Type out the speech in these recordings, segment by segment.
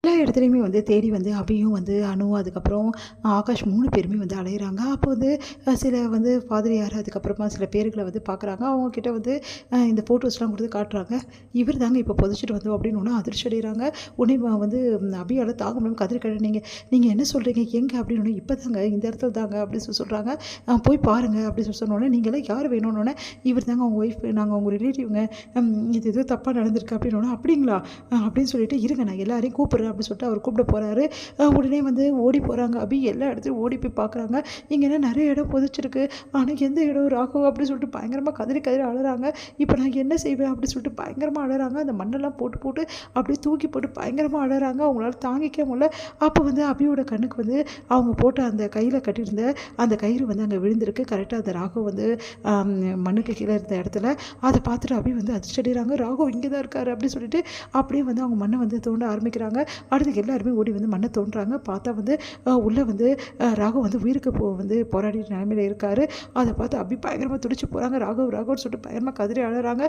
எல்லா இடத்துலையுமே வந்து தேடி வந்து அபியும் வந்து அனு அதுக்கப்புறம் ஆகாஷ் 3 பேருமே வந்து அலையிறாங்க. அப்போ வந்து சில வந்து பாதிரியார் அதுக்கப்புறமா சில பேருங்கள வந்து பார்க்குறாங்க. அவங்கக்கிட்ட வந்து இந்த ஃபோட்டோஸ்லாம் கொடுத்து காட்டுறாங்க. இவர் தாங்க இப்போ புதைச்சிட்டு வந்தோம் அப்படின்னு ஒன்று அதிர்ச்சி அடைகிறாங்க. உடனே வந்து அபியால் தாங்க முடியாமல் கதறி நீங்கள் என்ன சொல்கிறீங்க எங்கே அப்படின்னு இப்போ தாங்க இந்த இடத்துல தாங்க அப்படின்னு சொல்கிறாங்க. போய் பாருங்கள் அப்படின்னு சொன்னோன்னே நீங்களாம் யார் வேணும்னோடனே இவர் தாங்க அவங்க ஒய்ஃப் நாங்கள் அவங்க ரிலேட்டிவ்ங்க இது ஏதோ தப்பாக நடந்திருக்கு அப்படின்னோடனே அப்படிங்களா அப்படின்னு சொல்லிட்டு இருங்க நான் எல்லாரையும் கூப்பிட்றேன் அப்படின்னு சொல்லிட்டு அவர் கூப்பிட போகிறாரு. உடனே வந்து ஓடி போகிறாங்க. அபி எல்லா இடத்துலையும் ஓடி போய் பார்க்குறாங்க. இங்கே என்ன நிறைய இடம் புதைச்சிருக்கு. ஆனால் எந்த இடம் ராகவ் அப்படின்னு சொல்லிட்டு பயங்கரமாக கதறி அழறாங்க. இப்போ நான் என்ன செய்வேன் அப்படின்னு சொல்லிட்டு பயங்கரமாக அழறாங்க. அந்த மண்ணெல்லாம் போட்டு அப்படியே தூக்கி போட்டு பயங்கரமாக அழறாங்க. அவங்களால தாங்கிக்க முடியல. அப்போ வந்து அபியோட கண்ணுக்கு வந்து அவங்க போட்ட அந்த கையில் கட்டியிருந்த அந்த கயிறு வந்து அங்கே விழுந்திருக்கு. கரெக்டாக அந்த ராகவ் வந்து மண்ணுக்கு கீழே இருந்த இடத்துல அதை பார்த்துட்டு அபி வந்து அதிர்ச்சி அடைகிறாங்க. ராகவ் இங்கே தான் இருக்காரு அப்படின்னு சொல்லிட்டு அப்படியே வந்து அவங்க மண்ணை வந்து தோண்ட ஆரம்பிக்கிறாங்க. அடுத்து எல்லாருமே ஓடி வந்து மண்ணை தோன்றாங்க. பார்த்தா வந்து உள்ளே வந்து ராகவ் வந்து உயிருக்கு வந்து போராடிற நிலைமையில் இருக்காரு. அதை பார்த்து அபி பயங்கரமாக துடிச்சு போகிறாங்க. ராகவ்னு சொல்லிட்டு பயங்கரமாக கதறி அழறாங்க.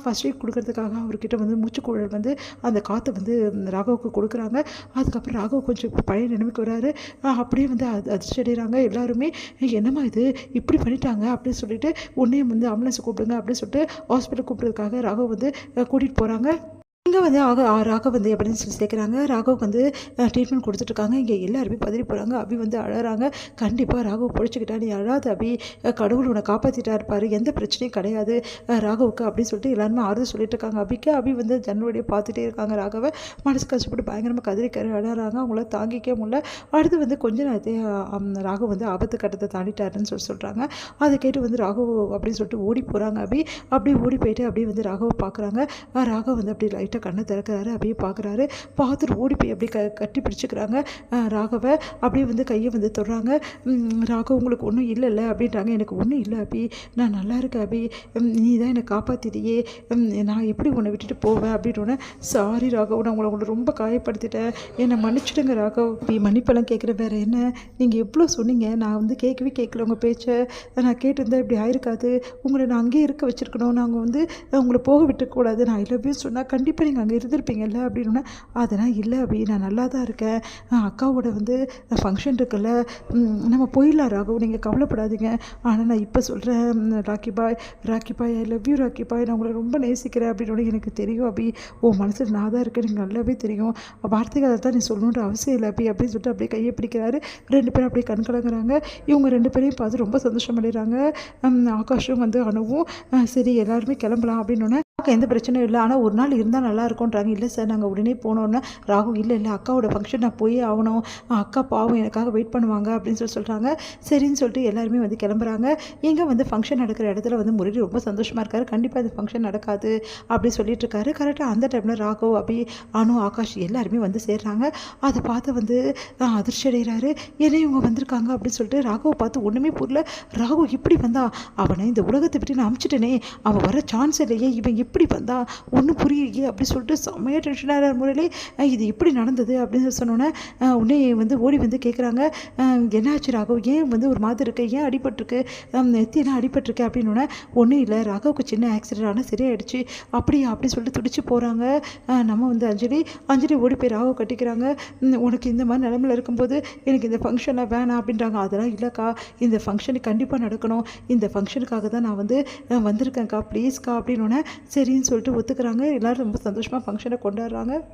ஃபர்ஸ்ட் எய்ட் கொடுக்கறதுக்காக அவர்கிட்ட வந்து மூச்சுக்குழல் வந்து அந்த காற்றை வந்து ராகவுக்கு கொடுக்குறாங்க. அதுக்கப்புறம் ராகவ் கொஞ்சம் பழைய நிலைமைக்கு வராரு. அப்படியே வந்து அதிர்ச்சி அடைகிறாங்க எல்லாருமே. என்னம்மா இது இப்படி பண்ணிட்டாங்க அப்படின்னு சொல்லிட்டு உடனே வந்து ஆம்புலன்ஸை கூப்பிடுங்க அப்படின்னு சொல்லிட்டு ஹாஸ்பிட்டல் கூப்பிட்றதுக்காக ராகவ் வந்து கூட்டிகிட்டு போகிறாங்க. இங்கே வந்து ராகவ் வந்து எப்படின்னு சொல்லி சேர்க்குறாங்க. ராகவுக்கு வந்து ட்ரீட்மெண்ட் கொடுத்துட்ருக்காங்க. இங்கே எல்லாருமே பதறி போகிறாங்க. அபி வந்து அழறாங்க. கண்டிப்பாக ராகவ் பிடிச்சிக்கிட்டா நீ அழாத அபி, கடவுள் உன்னை காப்பாற்றிட்டா இருப்பார், எந்த பிரச்சனையும் கிடையாது ராகவுக்கு அப்படின்னு சொல்லிட்டு எல்லாருமே ஆறுதல் சொல்லிட்டு இருக்காங்க அபிக்கு. அபி வந்து ஜன்னலுடைய பார்த்துட்டே இருக்காங்க ராகவை. மனசு கஷ்டப்பட்டு பயங்கரமாக கதறி அழறாங்க. அவங்கள தாங்கிக்க முடியல. அடுத்து வந்து கொஞ்ச நேரத்தே ராகவ் வந்து ஆபத்து கட்டத்தை தாண்டிட்டாருன்னு சொல்கிறாங்க. அதை கேட்டு வந்து ராகவ் அப்படின்னு சொல்லிட்டு ஓடி போகிறாங்க அபி. அப்படியே ஓடி போயிட்டு அப்படியே வந்து ராகவை பார்க்குறாங்க. ராகவ் வந்து அப்படி லைட்டாக கண்ணை திறக்கிறாரு. அப்படியே பார்க்குறாரு. பார்த்துட்டு ஓடி போய் அப்படியே கட்டி பிடிச்சிக்கிறாங்க ராகவை. அப்படியே வந்து கையை வந்து தொடுறாங்க. ராகவ் உங்களுக்கு ஒன்றும் இல்லைல்ல அப்படின்றாங்க. எனக்கு ஒன்றும் இல்லை அபி, நான் நல்லா இருக்கேன் அபி, நீ தான் என்னை காப்பாற்றிட்டியே, நான் எப்படி உன்னை விட்டுட்டு போவேன் அப்படின்னோடனே சாரி ராகவ், நான் உங்களை ரொம்ப காயப்படுத்திட்டேன், என்னை மன்னிச்சிடுங்க ராகவ். மன்னிப்பெல்லாம் கேட்குற வேறு என்ன, நீங்கள் எவ்வளோ சொன்னீங்க, நான் வந்து கேட்கவே கேட்கல உங்கள் பேச்சை, நான் கேட்டிருந்தேன் இப்படி ஆயிருக்காது, உங்களை நான் அங்கேயே இருக்க வச்சுருக்கணும், நாங்கள் வந்து உங்களை போக விட்டுக்கூடாது, நான் இல்லவே சொன்னால் கண்டிப்பாக நீங்கள் அங்கே இருந்திருப்பீங்கல்ல அப்படின்னா. அதெல்லாம் இல்லை அபி, நான் நல்லா தான் இருக்கேன், அக்காவோட வந்து ஃபங்க்ஷன் இருக்குல்ல, நம்ம போயிடலாம் ராகவ், நீங்கள் கவலைப்படாதீங்க. ஆனால் நான் இப்போ சொல்கிறேன் ராக்கி பாய் ஐ லவ் யூ ராக்கி பாய், நான் உங்களை ரொம்ப நேசிக்கிறேன் அப்படின்னு எனக்கு தெரியும் அபி, உன் மனசில் நான் தான் இருக்கேன் எனக்கு நல்லாவே தெரியும், வார்த்தைகள் அதை தான் நீ சொல்லணுன்ற அவசியம் இல்லை அபி அப்படின்னு சொல்லிட்டு அப்படியே கையை பிடிக்கிறாரு. 2 பேரும் அப்படியே கண் கலங்குறாங்க. இவங்க 2 பேரையும் பார்த்து ரொம்ப சந்தோஷம் அடைகிறாங்க. ஆகாஷும் வந்து அனுவும் சரி எல்லாருமே கிளம்பலாம் அப்படின்னோடனே எந்த பிரச்சனையும் இல்லை, ஆனால் ஒரு நாள் இருந்தால் நல்லா இருக்கும்ன்றாங்க. இல்லை சார் நாங்கள் உடனே போனோன்னே ராகு இல்லை அக்காவோட ஃபங்க்ஷன் நான் போயே ஆகணும், அக்கா பாவம் எனக்காக வெயிட் பண்ணுவாங்க அப்படின்னு சொல்கிறாங்க. சரின்னு சொல்லிட்டு எல்லாருமே வந்து கிளம்புறாங்க. எங்கே வந்து ஃபங்க்ஷன் நடக்கிற இடத்துல வந்து முரளி ரொம்ப சந்தோஷமாக இருக்காரு. கண்டிப்பாக இந்த ஃபங்க்ஷன் நடக்காது அப்படி சொல்லிட்டு இருக்காரு. கரெக்டாக அந்த டைமில் ராகவ் அபி அனு ஆகாஷ் எல்லாருமே வந்து சேர்றாங்க. அதை பார்த்து வந்து அதிர்ச்சி அடைகிறாரு. ஏன்னா இவங்க வந்திருக்காங்க அப்படின்னு சொல்லிட்டு ராகவை பார்த்து ஒன்றுமே புரியல. ராகவ் இப்படி வந்தா, அவனை இந்த உலகத்தை விட்டு நான் அமுச்சிட்டேனே, அவன் வர சான்ஸ் இல்லையே, இவன் எப்படி வந்தா ஒன்றும் புரியலையே அப்படி சொல்லிட்டு செம்மையாக டென்ஷனாக முறையிலே இது எப்படி நடந்தது அப்படின்னு சொன்னோன்னே உடனே வந்து ஓடி வந்து கேட்குறாங்க, என்னாச்சு ராகவ், ஏன் வந்து ஒரு மாதிரி இருக்கு, ஏன் அடிபட்டிருக்கு, நெத்தியெல்லாம் அடிபட்டிருக்கு அப்படின்னோடனே ஒன்றும் இல்லை ராகவுக்கு சின்ன ஆக்சிடென்ட் ஆனால் சரியாயிடுச்சு அப்படியா அப்படின்னு சொல்லிட்டு துடிச்சு போகிறாங்க. நம்ம வந்து அஞ்சலி ஓடி போய் ராகவ் கட்டிக்கிறாங்க. உனக்கு இந்த மாதிரி நிலமையில் இருக்கும்போது எனக்கு இந்த ஃபங்க்ஷனில் வேணாம் அப்படின்றாங்க. அதெல்லாம் இல்லைக்கா, இந்த ஃபங்க்ஷனுக்கு கண்டிப்பாக நடக்கணும், இந்த ஃபங்க்ஷனுக்காக தான் நான் வந்து வந்திருக்கேன்க்கா ப்ளீஸ்க்கா அப்படின்னோடனே சரின்னு சொல்லிட்டு ஒத்துக்கிறாங்க. எல்லோரும் ரொம்ப சந்தோஷமாக ஃபங்க்ஷனை கொண்டாடுறாங்க.